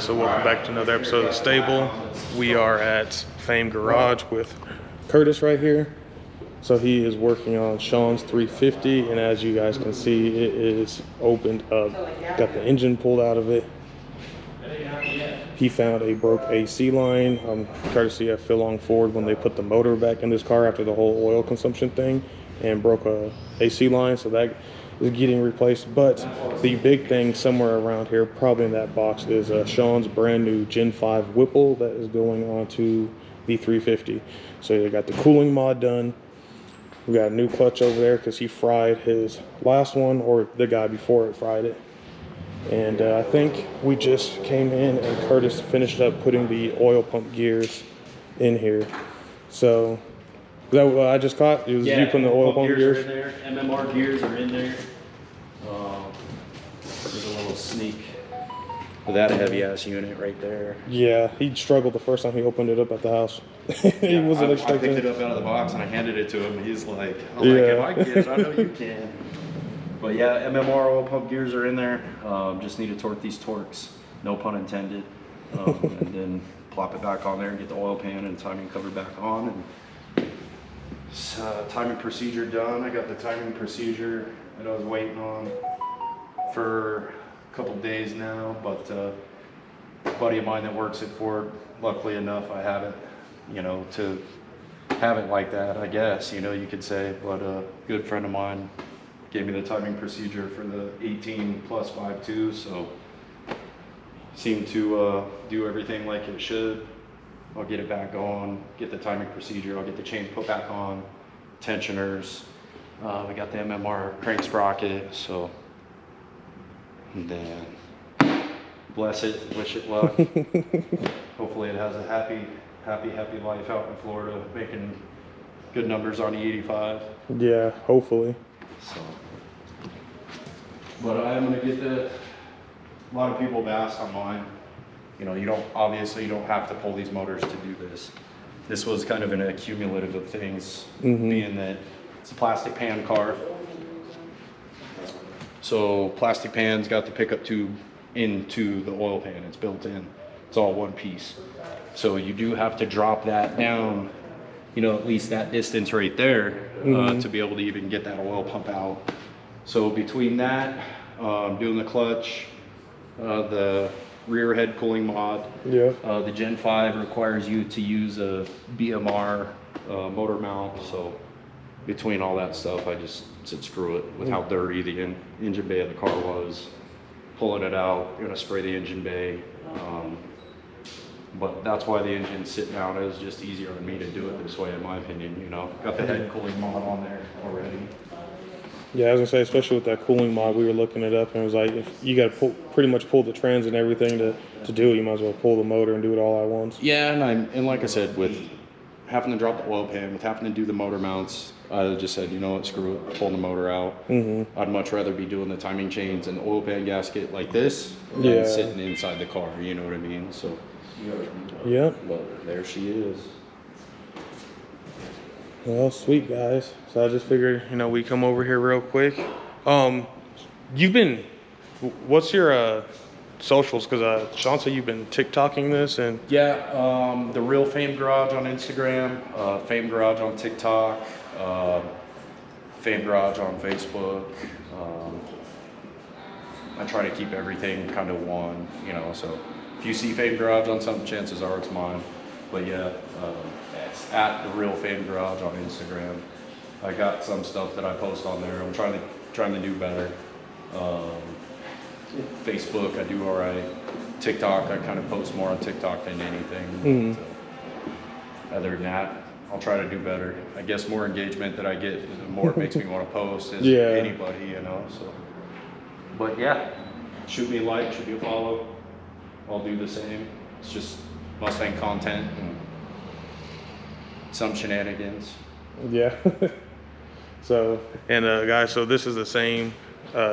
guys, so welcome back to another episode of The Stable. We are at Fame Garage with Curtis right here. So he is working on Sean's 350, and as you guys can see, it is opened up. Got the engine pulled out of it. He found a broke AC line, courtesy of Phil on Ford when they put the motor back in this car after the whole oil consumption thing, and broke a AC line, so that is getting replaced. But the big thing somewhere around here, probably in that box, is Sean's brand new Gen 5 Whipple that is going on to the 350. So they got the cooling mod done. We got a new clutch over there because he fried his last one, or the guy before it fried it. And I think we just came in and Curtis finished up putting the oil pump gears in here. So is that what I just caught? It was you putting the oil pump gears? Are in there. MMR gears are in there. There's a little sneak with that heavy ass unit right there. Yeah, he struggled the first time he opened it up at the house. He wasn't expecting I picked it up out of the box and I handed it to him. He's like, if I can get it, I know you can. But yeah, MMR oil pump gears are in there. Just need to torque these torques, no pun intended. And then plop it back on there and get the oil pan and timing cover back on. And timing procedure done. I got the timing procedure that I was waiting on for a couple days now, but a buddy of mine that works at Ford, luckily enough, I have it, to have it like that, I guess, you could say. But a good friend of mine gave me the timing procedure for the 18 plus 5.2, so seemed to do everything like it should. I'll get it back on, get the timing procedure, I'll get the chain put back on, tensioners. We got the MMR crank sprocket, so, and then bless it, wish it luck. Hopefully it has a happy life out in Florida, making good numbers on the 85. Yeah, hopefully. So, but I'm gonna get a lot of people have asked on mine. You don't have to pull these motors to do this. This was kind of an accumulative of things, being that it's a plastic pan car. So plastic pan's got the pickup tube into the oil pan. It's built in. It's all one piece. So you do have to drop that down, at least that distance right there, to be able to even get that oil pump out. So between that, doing the clutch, the rear head cooling mod, the Gen 5 requires you to use a BMR motor mount. So between all that stuff, I just said screw it with how dirty the engine bay of the car was. Pulling it out, gonna spray the engine bay. But that's why the engine's sitting down. It was just easier on me to do it this way, in my opinion. Got the head cooling mod on there already. Yeah, I was gonna say, especially with that cooling mod, we were looking it up and it was like, if you got to pretty much pull the trans and everything to do it, you might as well pull the motor and do it all at once. Yeah, and like I said, with having to drop the oil pan, with having to do the motor mounts, I just said, what, screw it, pulling the motor out. I'd much rather be doing the timing chains and oil pan gasket like this than sitting inside the car, you know what I mean? So, yeah. But there she is. Well, sweet, guys. So I just figured, we come over here real quick. What's your socials? Because Sean said you've been TikToking this, and yeah, the real Fame Garage on Instagram, Fame Garage on TikTok, Fame Garage on Facebook. I try to keep everything kind of one, so if you see Fame Garage on something, chances are it's mine. But yeah, it's at the real Fame Garage on Instagram. I got some stuff that I post on there. I'm trying to do better. Facebook, I do all right. TikTok, I kind of post more on TikTok than anything. Other than that, I'll try to do better. I guess more engagement that I get, the more it makes me want to post as anybody, So, but yeah, shoot me a like, shoot me a follow. I'll do the same. It's just Mustang content and some shenanigans. Yeah. So, and guys, so this is the same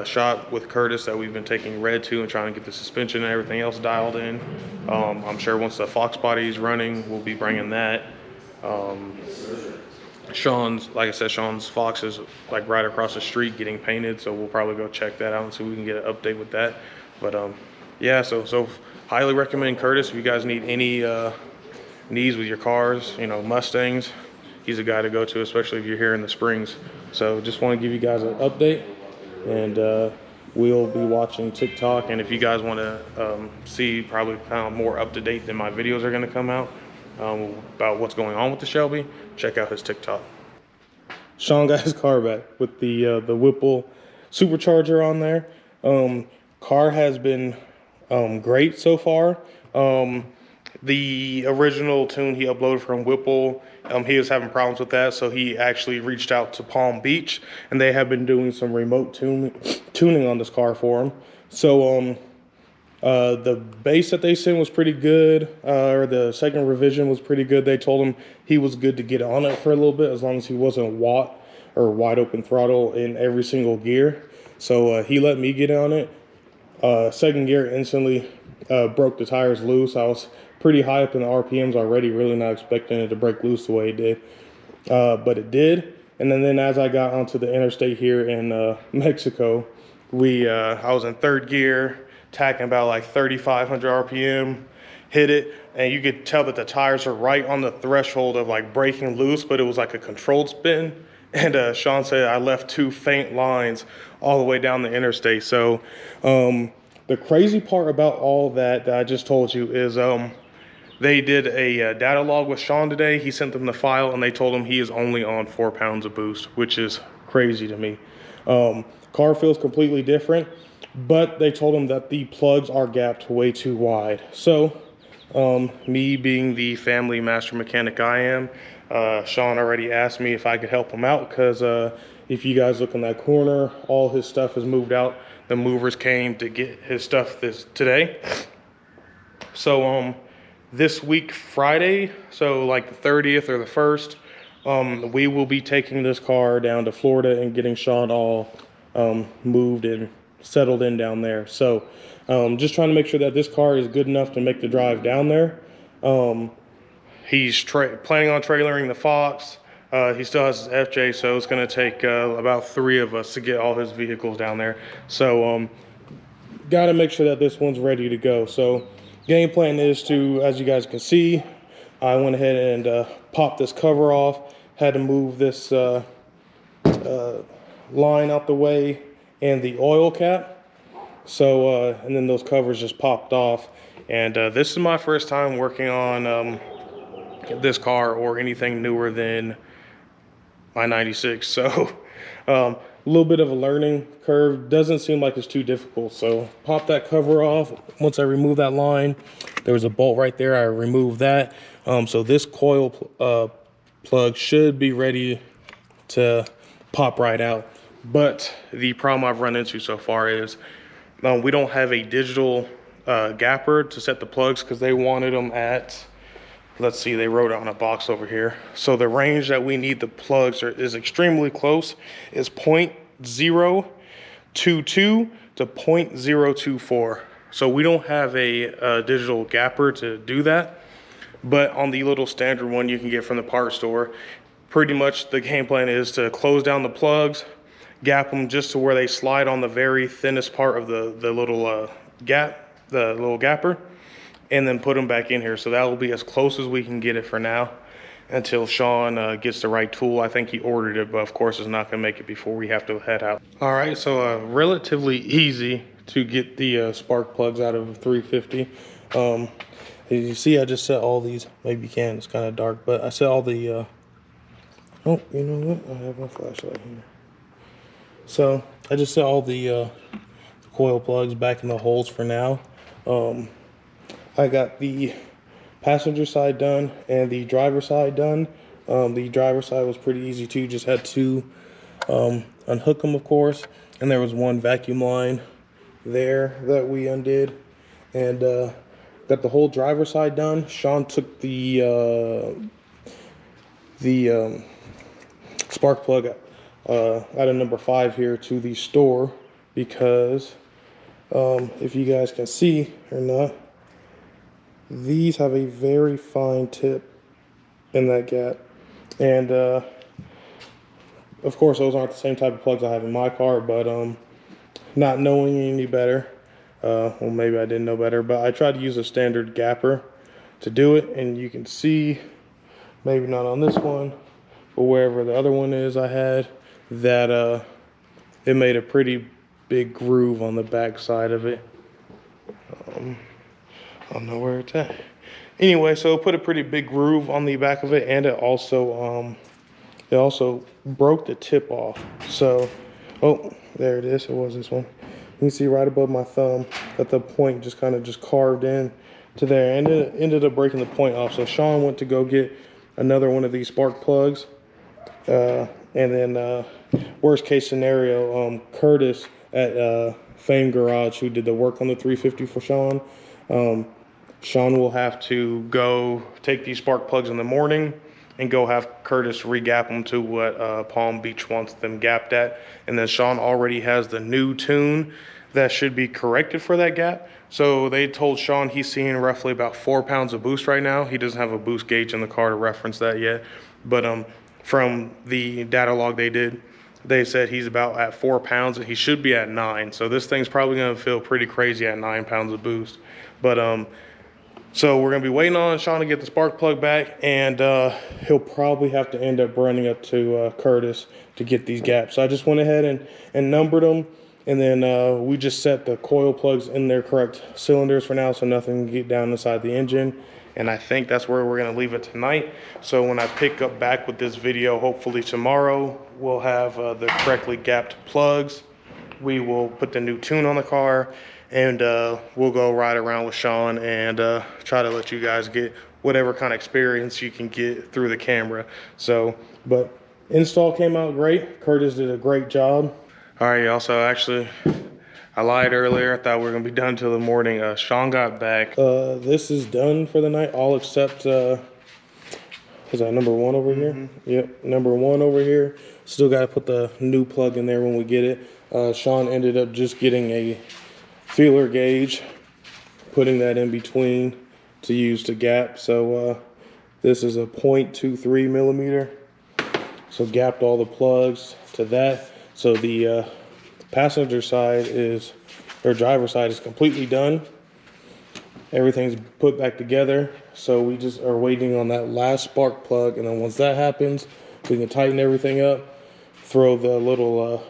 shot with Curtis that we've been taking red to and trying to get the suspension and everything else dialed in. I'm sure once the Fox body is running, we'll be bringing that. Sean's, like I said, Sean's Fox is like right across the street getting painted, so we'll probably go check that out and see if we can get an update with that. But yeah, so highly recommend Curtis if you guys need any needs with your cars, you know, Mustangs. He's a guy to go to, especially if you're here in the Springs. So just want to give you guys an update, and we'll be watching TikTok. And if you guys want to see probably kind of more up to date than my videos are going to come out about what's going on with the Shelby, check out his TikTok. Sean got his car back with the Whipple Supercharger on there. Car has been great so far. The original tune he uploaded from Whipple, he was having problems with that, so he actually reached out to Palm Beach, and they have been doing some remote tuning on this car for him. So the bass that they sent was pretty good, or the second revision was pretty good. They told him he was good to get on it for a little bit, as long as he wasn't wide open throttle in every single gear. So he let me get on it. Second gear instantly broke the tires loose. I was pretty high up in the RPMs already, really not expecting it to break loose the way it did. But it did. And then as I got onto the interstate here in Mexico, I was in third gear, tacking about like 3,500 RPM, hit it, and you could tell that the tires are right on the threshold of like breaking loose, but it was like a controlled spin. And Sean said I left 2 faint lines all the way down the interstate. So the crazy part about all that I just told you is they did a data log with Sean today. He sent them the file, and they told him he is only on 4 pounds of boost, which is crazy to me. Car feels completely different, but they told him that the plugs are gapped way too wide. So me being the family master mechanic I am, Sean already asked me if I could help him out, because if you guys look in that corner, all his stuff is moved out. The movers came to get his stuff today. So this week, Friday, so like the 30th or the 1st, we will be taking this car down to Florida and getting Sean all moved and settled in down there. So just trying to make sure that this car is good enough to make the drive down there. He's planning on trailering the Fox. He still has his FJ, so it's going to take about 3 of us to get all his vehicles down there. So got to make sure that this one's ready to go. So game plan is to, as you guys can see, I went ahead and popped this cover off. Had to move this line out the way and the oil cap. So and then those covers just popped off. And this is my first time working on this car or anything newer than my 96. So a little bit of a learning curve. Doesn't seem like it's too difficult. So pop that cover off. Once I remove that line, there was a bolt right there. I removed that. So this coil plug should be ready to pop right out. But the problem I've run into so far is we don't have a digital gapper to set the plugs, because they wanted them at, let's see, they wrote it on a box over here. So the range that we need the plugs is extremely close. It's 0.022 to 0.024. So we don't have a digital gapper to do that. But on the little standard one you can get from the parts store, pretty much the game plan is to close down the plugs, gap them just to where they slide on the very thinnest part of the little the little gapper, and then put them back in here. So that will be as close as we can get it for now, until Sean gets the right tool. I think he ordered it, but of course it's not gonna make it before we have to head out. All right, so relatively easy to get the spark plugs out of a 350. As you see, I just set all these, maybe you can, it's kind of dark, but I set all the, oh, you know what? I have my flashlight here. So I just set all the coil plugs back in the holes for now. I got the passenger side done and the driver side done. The driver side was pretty easy too, just had to unhook them, of course, and there was one vacuum line there that we undid, and got the whole driver side done. Sean took the spark plug out of number 5 here to the store, because if you guys can see or not, these have a very fine tip in that gap. And of course those aren't the same type of plugs I have in my car, but not knowing any better, Well, maybe I didn't know better, but I tried to use a standard gapper to do it, and you can see, maybe not on this one, but wherever the other one is I had, that it made a pretty big groove on the back side of it. I don't know where it's at. Anyway, so it put a pretty big groove on the back of it, and it also broke the tip off. So, oh, there it is. It was this one. You can see right above my thumb that the point just kind of just carved in to there, and it ended up breaking the point off. So Sean went to go get another one of these spark plugs, and then worst case scenario, Curtis at Fame Garage, who did the work on the 350 for Sean, Sean will have to go take these spark plugs in the morning and go have Curtis re-gap them to what Palm Beach wants them gapped at. And then Sean already has the new tune that should be corrected for that gap. So they told Sean he's seeing roughly about 4 pounds of boost right now. He doesn't have a boost gauge in the car to reference that yet. But from the data log they did, they said he's about at 4 pounds and he should be at 9. So this thing's probably gonna feel pretty crazy at 9 pounds of boost. But so we're gonna be waiting on Sean to get the spark plug back, and he'll probably have to end up running up to Curtis to get these gaps. So I just went ahead and numbered them, and then we just set the coil plugs in their correct cylinders for now, so nothing can get down inside the engine. And I think that's where we're gonna leave it tonight. So when I pick up back with this video, hopefully tomorrow, we'll have the correctly gapped plugs. We will put the new tune on the car, and we'll go ride around with Sean and try to let you guys get whatever kind of experience you can get through the camera. So, but install came out great. Curtis did a great job. All right, y'all, so actually, I lied earlier. I thought we were gonna be done till the morning. Sean got back. This is done for the night, all except, is that number 1 over here? Yep, number 1 over here. Still gotta put the new plug in there when we get it. Sean ended up just getting a feeler gauge, putting that in between to use to gap. So this is a 0.23 millimeter. So gapped all the plugs to that. So the passenger side is, or driver side is completely done. Everything's put back together. So we just are waiting on that last spark plug. And then once that happens, we can tighten everything up, throw the little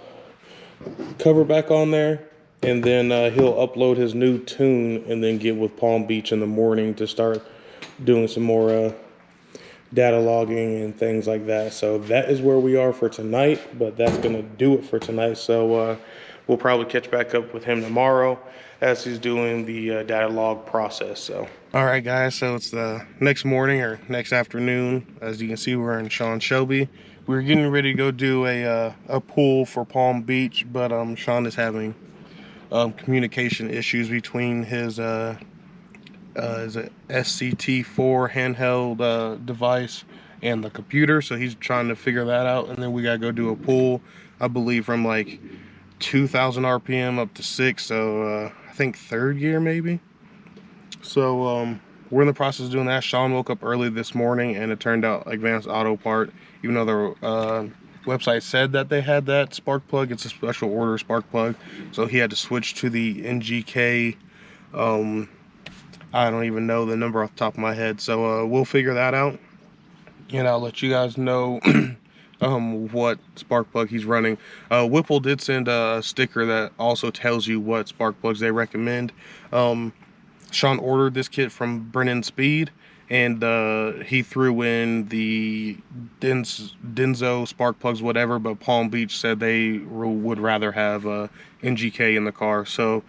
cover back on there, and then he'll upload his new tune and then get with Palm Beach in the morning to start doing some more data logging and things like that. So that is where we are for tonight, but that's gonna do it for tonight. So we'll probably catch back up with him tomorrow as he's doing the data log process. So, all right guys, so it's the next morning or next afternoon. As you can see, we're in Sean's Shelby. We're getting ready to go do a pool for Palm Beach, but Sean is having communication issues between his SCT4 handheld device and the computer, so he's trying to figure that out. And then we gotta go do a pull, I believe from like 2,000 RPM up to 6, so I think 3rd gear maybe. So we're in the process of doing that. Sean woke up early this morning and it turned out Advanced Auto Part, even though the website said that they had that spark plug, it's a special order spark plug, so he had to switch to the NGK. I don't even know the number off the top of my head, so we'll figure that out, and I'll let you guys know what spark plug he's running. Whipple did send a sticker that also tells you what spark plugs they recommend. Sean ordered this kit from Brennan Speed, and he threw in the Denso spark plugs, whatever, but Palm Beach said they would rather have NGK in the car. So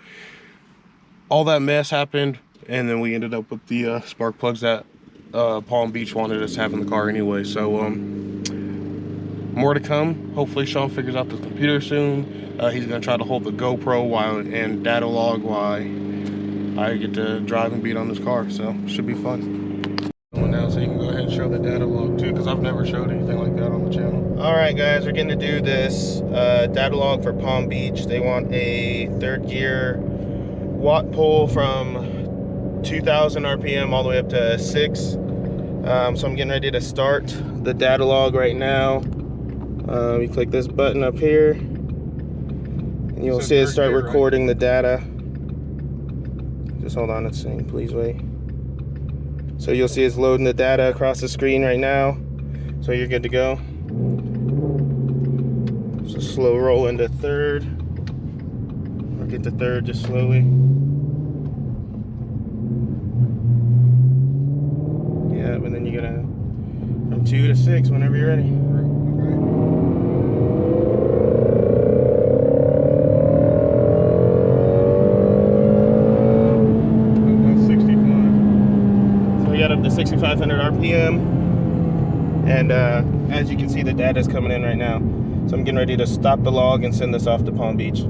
all that mess happened, and then we ended up with the spark plugs that Palm Beach wanted us to have in the car anyway. So more to come. Hopefully Sean figures out the computer soon. He's gonna try to hold the GoPro and data log while I get to drive and beat on this car, so should be fun. Now, so you can go ahead and show the data log too, because I've never showed anything like that on the channel. All right, guys, we're getting to do this data log for Palm Beach. They want a 3rd gear watt pull from 2,000 RPM all the way up to 6. So I'm getting ready to start the data log right now. You click this button up here, and you'll see it start recording the data. Just hold on, it's saying please wait. So you'll see it's loading the data across the screen right now. So you're good to go. So slow roll into third. Or get to third just slowly. Yeah, and then you're gonna from 2 to 6 whenever you're ready. Up to 6,500 RPM, and as you can see, the data is coming in right now. So I'm getting ready to stop the log and send this off to Palm Beach.